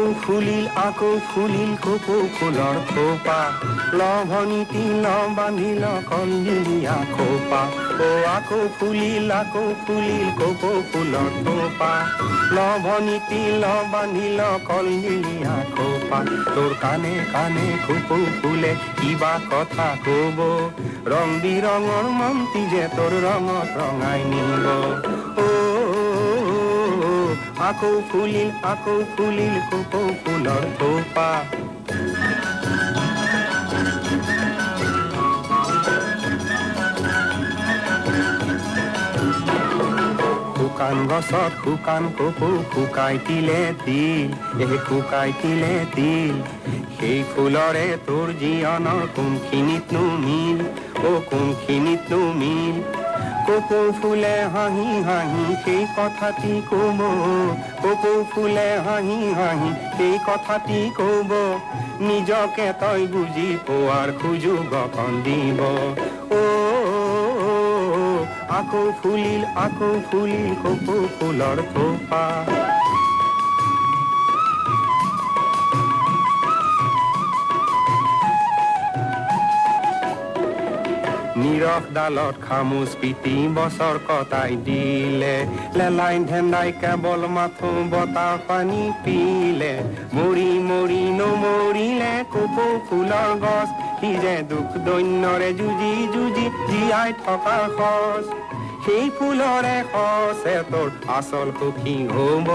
আকৌ ফুলিল কপৌ ফুলৰ থোপা লভনীতি বান্ধিল কলদিলীয়া খোপা আকৌ ফুলিল কপৌ ফুলৰ থোপা লভনীতি বান্ধিল কলদিলীয়া খোপা তোৰ কানে কানে কপৌ ফুলে কিবা কথা কব ৰং বিৰঙৰ মন্তি যে তোৰ ৰঙত ৰঙাই নিব আকৌ ফুলিল কপৌ ফুলৰ থোপা শুকান গছত শুকান কপৌ শুকাই তিলে তিল সেই ফুলৰে তোৰ জীৱনৰ কোনখিনিতনো মিল কপৌ ফুলে হাঁহি হাঁহি সেই কথাটি কব কপৌ ফুলে হাঁহি হাঁহি সেই কথাটি কব নিজকে তই বুজি পোৱাৰ সুযোগ অকণ দিব আকৌ ফুলিল কপৌ ফুলৰ থোপা নিৰখ ডালত খামুচ পিটি বছৰ কটাই দিলে লেলাই ঢেণ্ডাই কেৱল মাথো বতাহ পানী পিলে মৰি নমৰিলে কপৌ ফুলৰ গছ সি যে দুখ দৈন্যৰে যুঁজি জীয়াই থকা খচ সেই ফুলৰে খচে তোৰ আচল সুখী হব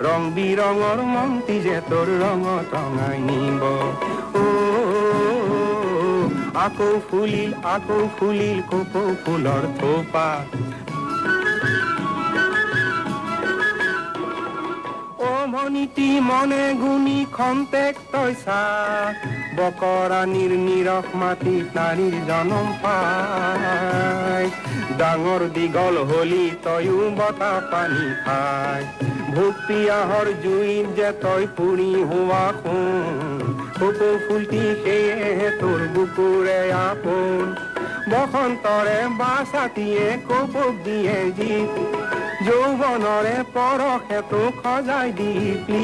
ৰং বিৰঙৰ মন্তি যে তোৰ ৰঙত ৰঙাই নিব আকৌ ফুলিল কপৌ ফুলৰ থোপা ভনীতি মনে গুণী খন্তেক তই চা বকৰাণীৰ নিৰখ মাটিত নাৰীৰ জনম পায় ডাঙৰ দীঘল হলি তয়ো বতাহ পানী খাই ভোক পিয়াহৰ জুইত যে তই পুৰি হোৱা সোণ কপৌ ফুলটি সেয়েহে তোৰ বুকুৰে আপোন বসন্তৰে বাছাতিয়ে কপৌক দিয়ে জিত যৌৱনৰে পৰশে তোক সজাই দিপি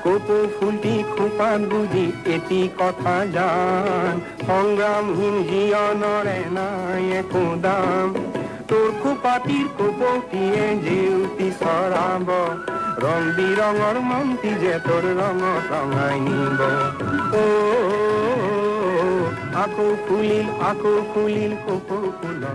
কপৌ ফুলটি খোপাত বুজি এটি কথা জান সংগ্ৰামহীন জীৱনৰে নাই একো দাম তোৰ খোপাটিৰ কপৌটিয়ে জেউতি চৰাব ৰং বিৰঙৰ মন্তি যে তোৰ ৰঙত ৰঙাই নিব আকৌ ফুলিল কপৌ ফুল